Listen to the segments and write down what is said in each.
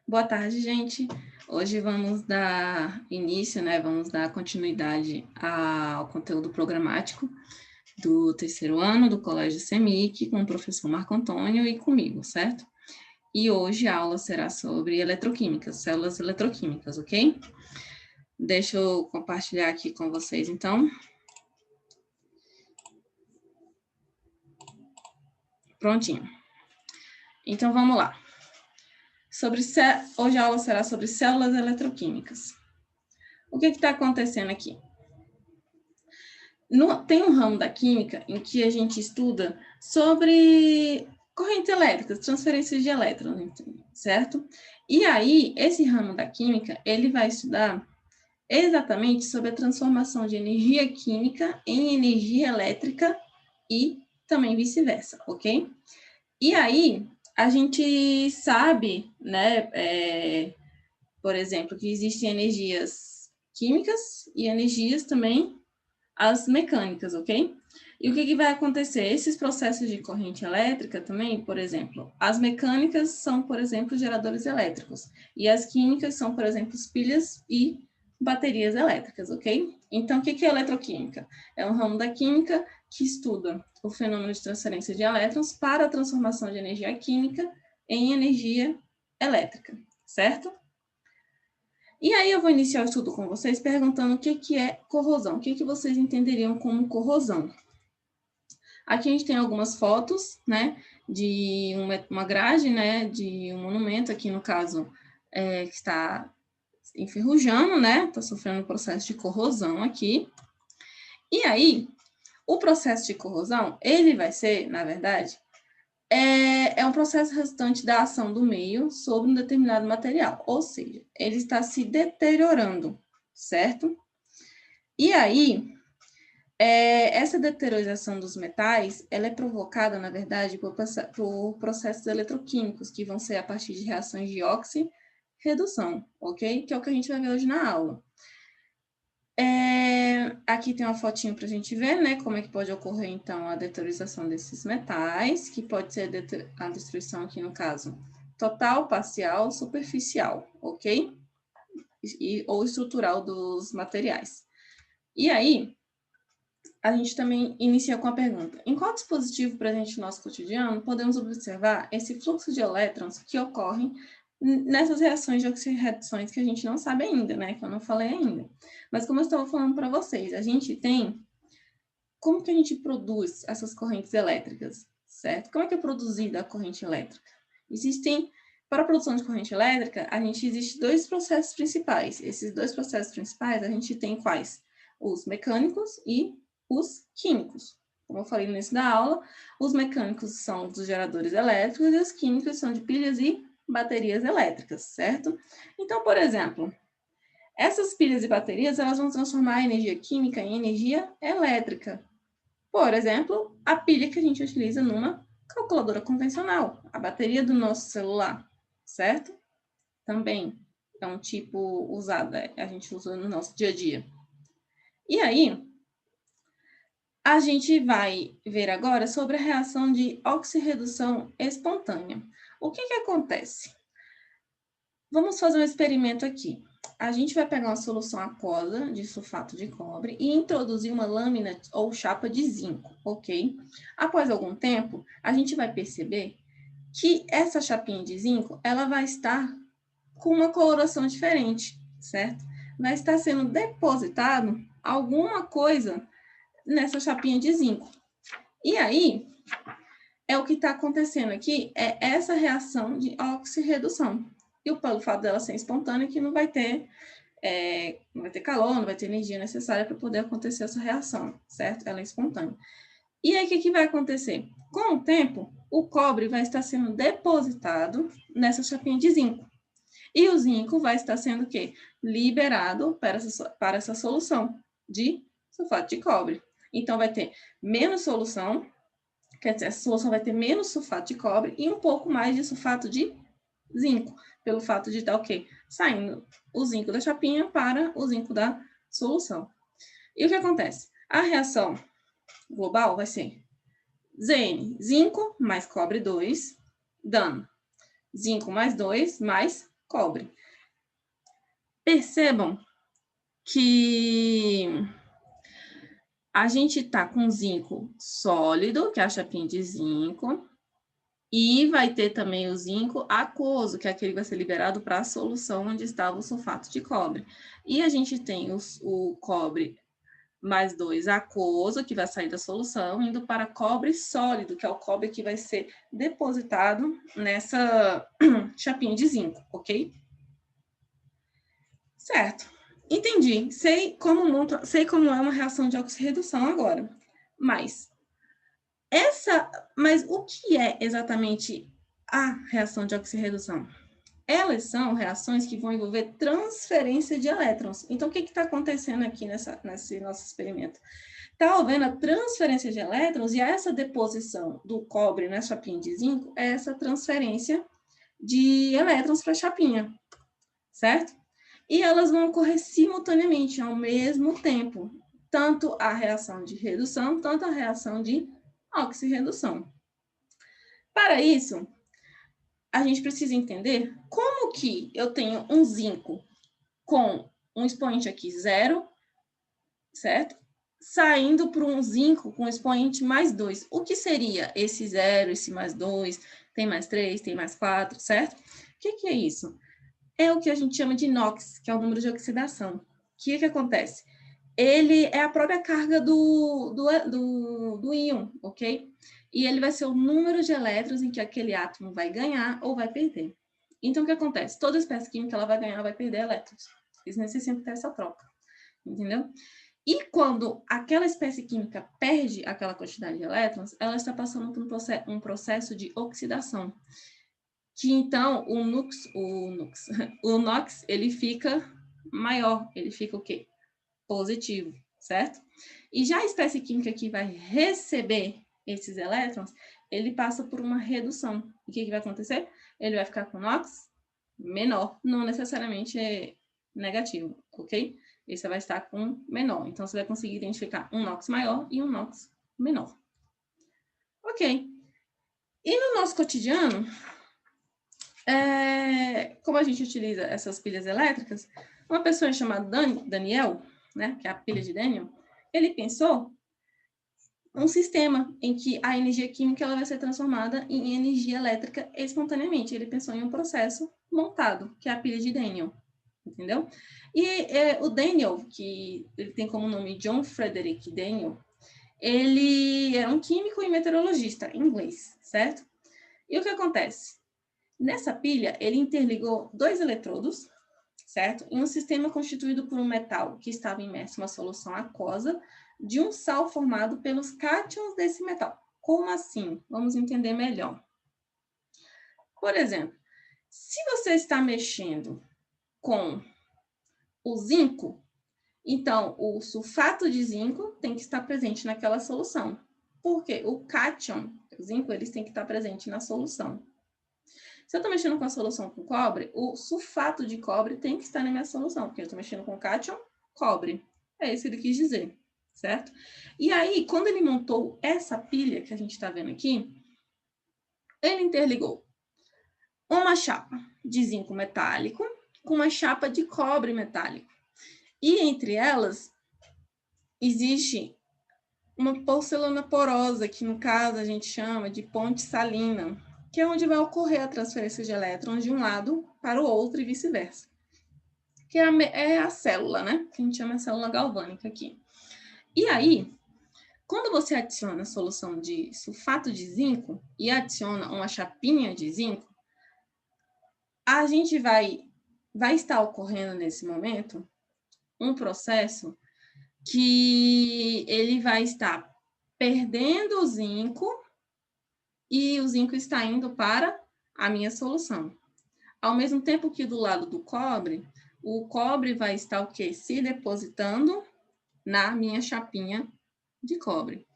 Boa tarde, gente. Hoje vamos dar início, vamos dar continuidade ao conteúdo programático do terceiro ano do Colégio CEMIC, com o professor Marco Antônio e comigo, certo? E hoje a aula será sobre eletroquímica, células eletroquímicas, ok? Deixa eu compartilhar aqui com vocês, então. Prontinho. Então, vamos lá. Hoje a aula será sobre células eletroquímicas. O que está acontecendo aqui? Tem um ramo da química em que a gente estuda sobre correntes elétricas, transferências de elétrons, certo? E aí, esse ramo da química, ele vai estudar exatamente sobre a transformação de energia química em energia elétrica e também vice-versa, ok? E aí, a gente sabe, por exemplo, que existem energias químicas e energias também as mecânicas, ok? E o que vai acontecer? Esses processos de corrente elétrica também, por exemplo, as mecânicas são, por exemplo, geradores elétricos, e as químicas são, por exemplo, pilhas e baterias elétricas, ok? Então, o que é eletroquímica? É um ramo da química que estuda o fenômeno de transferência de elétrons para a transformação de energia química em energia elétrica, certo? E aí eu vou iniciar o estudo com vocês perguntando o que é corrosão, o que vocês entenderiam como corrosão. Aqui a gente tem algumas fotos, de uma grade, de um monumento, aqui no caso, que está enferrujando, está sofrendo um processo de corrosão aqui. E aí, o processo de corrosão, ele vai ser, na verdade, é um processo resultante da ação do meio sobre um determinado material, ou seja, ele está se deteriorando, certo? E aí, essa deteriorização dos metais, ela é provocada, na verdade, por processos eletroquímicos, que vão ser a partir de reações de oxirredução, ok? Que é o que a gente vai ver hoje na aula. Aqui tem uma fotinho para a gente ver, como é que pode ocorrer, então, a deteriorização desses metais, que pode ser a destruição aqui, no caso, total, parcial, superficial, ok? Ou estrutural dos materiais. E aí, a gente também inicia com a pergunta: em qual dispositivo presente no nosso cotidiano podemos observar esse fluxo de elétrons que ocorrem nessas reações de oxirreduções que a gente não sabe ainda, que eu não falei ainda. Mas como eu estava falando para vocês, a gente tem... Como que a gente produz essas correntes elétricas, certo? Como é que é produzida a corrente elétrica? Para a produção de corrente elétrica, existe dois processos principais. Esses dois processos principais, a gente tem quais? Os mecânicos e os químicos. Como eu falei no início da aula, os mecânicos são dos geradores elétricos e os químicos são de pilhas e baterias elétricas, certo? Então, por exemplo, essas pilhas e baterias, elas vão transformar a energia química em energia elétrica. Por exemplo, a pilha que a gente utiliza numa calculadora convencional, a bateria do nosso celular, certo? Também é um tipo usado, a gente usa no nosso dia a dia. E aí, a gente vai ver agora sobre a reação de oxirredução espontânea. O que acontece? Vamos fazer um experimento aqui. A gente vai pegar uma solução aquosa de sulfato de cobre e introduzir uma lâmina ou chapa de zinco, ok? Após algum tempo, a gente vai perceber que essa chapinha de zinco, ela vai estar com uma coloração diferente, certo? Vai estar sendo depositado alguma coisa nessa chapinha de zinco. E aí, o que está acontecendo aqui é essa reação de oxirredução. E pelo fato dela ser espontânea, que não vai ter calor, não vai ter energia necessária para poder acontecer essa reação, certo? Ela é espontânea. E aí, o que vai acontecer? Com o tempo, o cobre vai estar sendo depositado nessa chapinha de zinco. E o zinco vai estar sendo o quê? Liberado para essa solução de sulfato de cobre. Então, vai ter menos solução, quer dizer, essa solução vai ter menos sulfato de cobre e um pouco mais de sulfato de zinco, pelo fato de estar o quê? Saindo o zinco da chapinha para o zinco da solução. E o que acontece? A reação global vai ser Zn, zinco mais cobre 2, dando zinco mais 2 mais cobre. Percebam que a gente está com zinco sólido, que é a chapinha de zinco, e vai ter também o zinco aquoso, que é aquele que vai ser liberado para a solução onde estava o sulfato de cobre. E a gente tem o cobre mais 2 aquoso, que vai sair da solução, indo para cobre sólido, que é o cobre que vai ser depositado nessa chapinha de zinco, ok? Certo. Entendi. Sei como é uma reação de oxirredução agora. Mas o que é exatamente a reação de oxirredução? Elas são reações que vão envolver transferência de elétrons. Então, o que está acontecendo aqui nesse nosso experimento? Está havendo a transferência de elétrons e essa deposição do cobre na chapinha de zinco é essa transferência de elétrons para a chapinha, certo? E elas vão ocorrer simultaneamente, ao mesmo tempo, tanto a reação de redução, tanto a reação de oxirredução. Para isso, a gente precisa entender como que eu tenho um zinco com um expoente aqui 0, certo? Saindo para um zinco com expoente mais 2. O que seria esse 0, esse mais 2, tem mais 3, tem mais 4, certo? O que é isso? É o que a gente chama de NOx, que é o número de oxidação. O que acontece? Ele é a própria carga do íon, ok? E ele vai ser o número de elétrons em que aquele átomo vai ganhar ou vai perder. Então, o que acontece? Toda espécie química ela vai ganhar ou vai perder elétrons. Eles necessitam ter essa troca, entendeu? E quando aquela espécie química perde aquela quantidade de elétrons, ela está passando por um processo de oxidação. Que então o NOx, ele fica maior, ele fica o quê? Positivo, certo? E já a espécie química que vai receber esses elétrons, ele passa por uma redução. E o que vai acontecer? Ele vai ficar com NOx menor, não necessariamente é negativo, ok? Esse vai estar com menor. Então, você vai conseguir identificar um NOx maior e um NOx menor. Ok. E no nosso cotidiano, como a gente utiliza essas pilhas elétricas, uma pessoa chamada Daniel, né, que é a pilha de Daniel, ele pensou um sistema em que a energia química ela vai ser transformada em energia elétrica espontaneamente. Ele pensou em um processo montado, que é a pilha de Daniel, entendeu? E o Daniel, que ele tem como nome John Frederick Daniel, ele é um químico e meteorologista inglês, certo? E o que acontece? Nessa pilha, ele interligou 2 eletrodos, certo? Em um sistema constituído por um metal que estava imerso em uma solução aquosa de um sal formado pelos cátions desse metal. Como assim? Vamos entender melhor. Por exemplo, se você está mexendo com o zinco, então o sulfato de zinco tem que estar presente naquela solução. Por quê? O cátion, o zinco, eles têm que estar presente na solução. Se eu estou mexendo com a solução com cobre, o sulfato de cobre tem que estar na minha solução, porque eu estou mexendo com cátion, cobre. É isso que ele quis dizer, certo? E aí, quando ele montou essa pilha que a gente está vendo aqui, ele interligou uma chapa de zinco metálico com uma chapa de cobre metálico. E entre elas, existe uma porcelana porosa, que no caso a gente chama de ponte salina, que é onde vai ocorrer a transferência de elétrons de um lado para o outro e vice-versa. Que é a célula, né? Que a gente chama de célula galvânica aqui. E aí, quando você adiciona a solução de sulfato de zinco e adiciona uma chapinha de zinco, a gente vai estar ocorrendo nesse momento um processo que ele vai estar perdendo o zinco e o zinco está indo para a minha solução. Ao mesmo tempo que do lado do cobre, o cobre vai estar o quê? Se depositando na minha chapinha de cobre.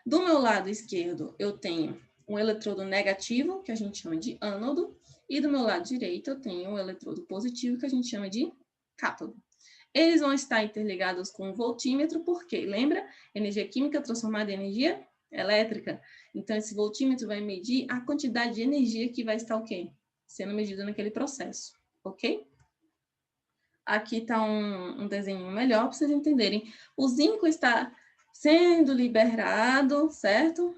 Do meu lado esquerdo, eu tenho um eletrodo negativo, que a gente chama de ânodo, e do meu lado direito, eu tenho um eletrodo positivo, que a gente chama de cátodo. Eles vão estar interligados com um voltímetro, porque, lembra? Energia química transformada em energia elétrica. Então, esse voltímetro vai medir a quantidade de energia que vai estar o quê? Sendo medida naquele processo, ok? Aqui está um desenho melhor para vocês entenderem. O zinco está sendo liberado, certo?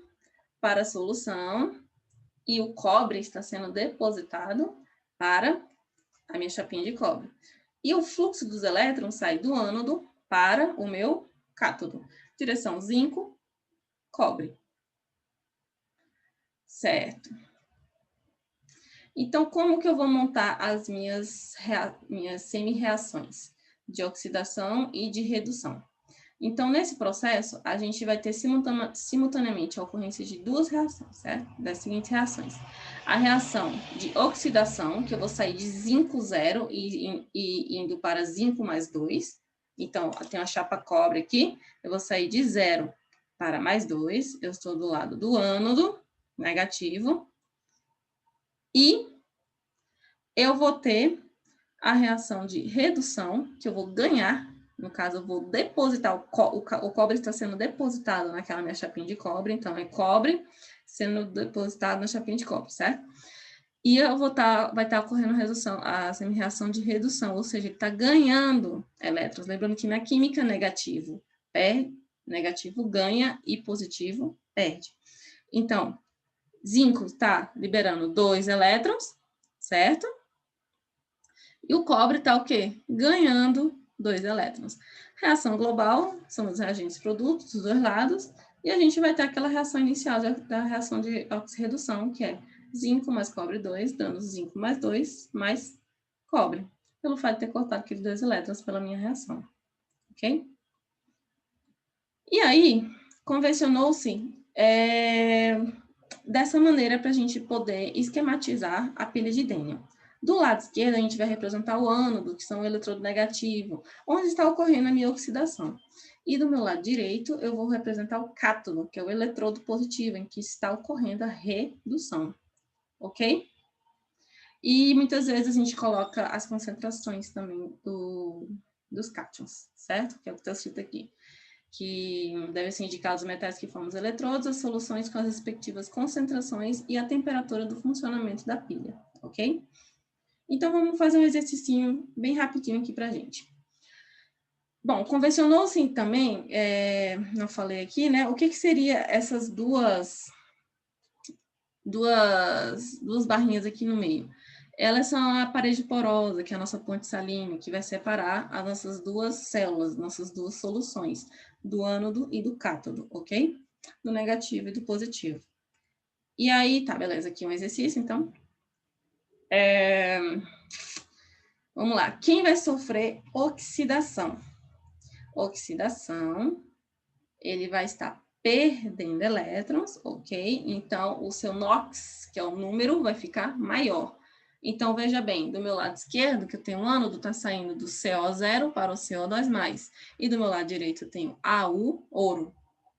Para a solução. E o cobre está sendo depositado para a minha chapinha de cobre. E o fluxo dos elétrons sai do ânodo para o meu cátodo. Direção zinco, cobre. Certo. Então, como que eu vou montar as minhas semi-reações de oxidação e de redução? Então, nesse processo, a gente vai ter simultaneamente a ocorrência de duas reações, certo? Das seguintes reações. A reação de oxidação, que eu vou sair de zinco 0 e indo para zinco mais 2. Então, eu tenho a chapa cobre aqui, eu vou sair de 0 para mais 2. Eu estou do lado do ânodo, negativo. E eu vou ter a reação de redução, que eu vou ganhar. No caso, eu vou depositar, o cobre está sendo depositado naquela minha chapinha de cobre, então é cobre sendo depositado na chapinha de cobre, certo? E eu vai estar ocorrendo a semi-reação de redução, ou seja, ele está ganhando elétrons. Lembrando que na química, negativo ganha e positivo perde. Então, zinco está liberando 2 elétrons, certo? E o cobre está o quê? Ganhando 2 elétrons. Reação global, são os reagentes produtos dos dois lados, e a gente vai ter aquela reação inicial da reação de oxirredução, que é zinco mais cobre 2, dando zinco mais 2 mais cobre, pelo fato de ter cortado aqueles 2 elétrons pela minha reação. Ok? E aí, convencionou-se dessa maneira para a gente poder esquematizar a pilha de Daniell. Do lado esquerdo, a gente vai representar o ânodo, que são o eletrodo negativo, onde está ocorrendo a minha oxidação. E do meu lado direito, eu vou representar o cátodo, que é o eletrodo positivo, em que está ocorrendo a redução. Ok? E muitas vezes a gente coloca as concentrações também dos cátions, certo? Que é o que está escrito aqui. Que devem ser indicados os metais que formam os eletrodos, as soluções com as respectivas concentrações e a temperatura do funcionamento da pilha, ok? Então, vamos fazer um exercício bem rapidinho aqui para a gente. Bom, convencionou-se também, não falei aqui, né? O que seria essas duas barrinhas aqui no meio? Elas são a parede porosa, que é a nossa ponte salina, que vai separar as nossas duas células, nossas duas soluções, do ânodo e do cátodo, ok? Do negativo e do positivo. E aí, tá, beleza, aqui um exercício, então. Vamos lá, quem vai sofrer oxidação? Oxidação, ele vai estar perdendo elétrons, ok? Então, o seu NOx, que é o número, vai ficar maior. Então, veja bem, do meu lado esquerdo, que eu tenho um ânodo, está saindo do CO0 para o CO2+. E do meu lado direito, eu tenho AU, ouro,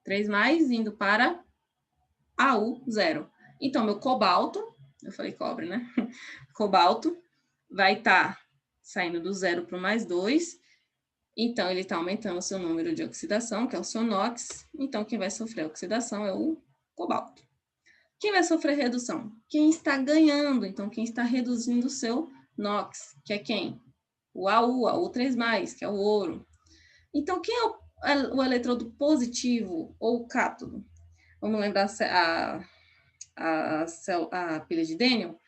3+, indo para AU0. Então, meu cobalto, eu falei cobre, né? Cobalto vai estar saindo do 0 para o +2. Então, ele está aumentando o seu número de oxidação, que é o seu NOx. Então, quem vai sofrer oxidação é o cobalto. Quem vai sofrer redução? Quem está ganhando, então, quem está reduzindo o seu NOx, que é quem? O AU3+, que é o ouro. Então, quem é o eletrodo positivo ou o cátodo? Vamos lembrar a pilha de Daniell?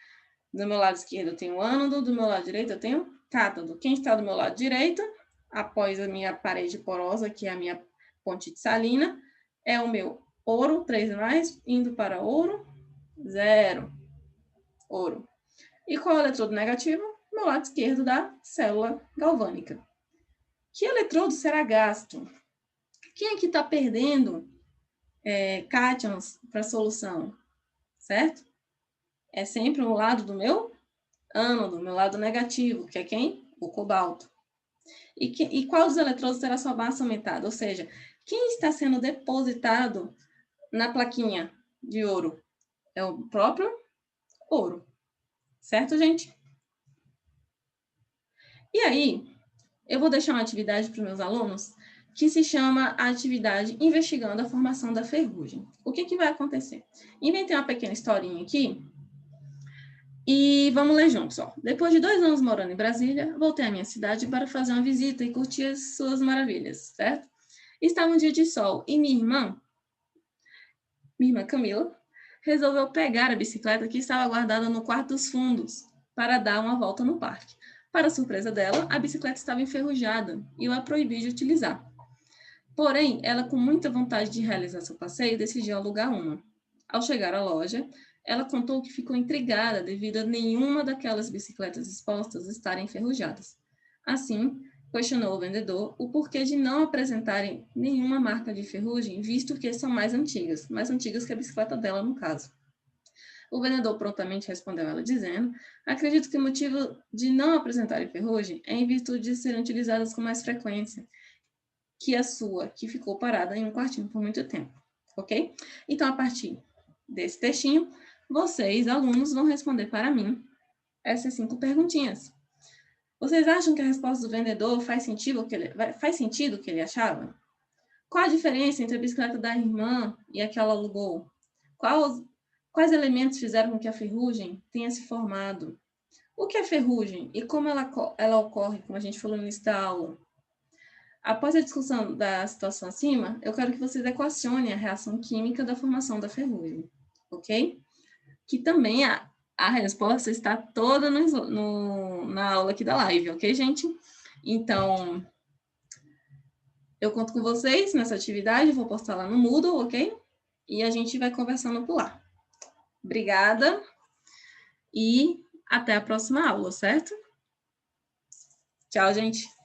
Do meu lado esquerdo eu tenho o ânodo, do meu lado direito eu tenho cátodo. Quem está do meu lado direito, após a minha parede porosa, que é a minha ponte de salina, é o meu ouro, 3+, indo para ouro, 0. Ouro. E qual é o eletrodo negativo? No lado esquerdo da célula galvânica. Que eletrodo será gasto? Quem é que está perdendo cátions para a solução? Certo? É sempre o lado do meu ânodo, do meu lado negativo, que é quem? O cobalto. E qual dos eletrodos terá sua massa aumentada? Ou seja, quem está sendo depositado na plaquinha de ouro? É o próprio ouro. Certo, gente? E aí, eu vou deixar uma atividade para os meus alunos que se chama a atividade Investigando a Formação da Ferrugem. O que vai acontecer? Inventei uma pequena historinha aqui E vamos ler juntos, ó. Depois de 2 anos morando em Brasília, voltei à minha cidade para fazer uma visita e curtir as suas maravilhas, certo? Estava um dia de sol e minha irmã Camila, resolveu pegar a bicicleta que estava guardada no quarto dos fundos para dar uma volta no parque. Para surpresa dela, a bicicleta estava enferrujada e eu a proibi de utilizar. Porém, ela, com muita vontade de realizar seu passeio, decidiu alugar uma. Ao chegar à loja, ela contou que ficou intrigada devido a nenhuma daquelas bicicletas expostas estarem enferrujadas. Assim, questionou o vendedor o porquê de não apresentarem nenhuma marca de ferrugem, visto que são mais antigas que a bicicleta dela, no caso. O vendedor prontamente respondeu ela dizendo: acredito que o motivo de não apresentarem ferrugem é em virtude de serem utilizadas com mais frequência que a sua, que ficou parada em um quartinho por muito tempo, ok? Então, a partir desse textinho, vocês, alunos, vão responder para mim essas 5 perguntinhas. Vocês acham que a resposta do vendedor faz sentido o que ele achava? Qual a diferença entre a bicicleta da irmã e a que ela alugou? Quais elementos fizeram com que a ferrugem tenha se formado? O que é ferrugem e como ela ocorre, como a gente falou no início da aula? Após a discussão da situação acima, eu quero que vocês equacionem a reação química da formação da ferrugem, ok? Que também a resposta está toda na aula aqui da live, ok, gente? Então, eu conto com vocês nessa atividade, vou postar lá no Moodle, ok? E a gente vai conversando por lá. Obrigada e até a próxima aula, certo? Tchau, gente!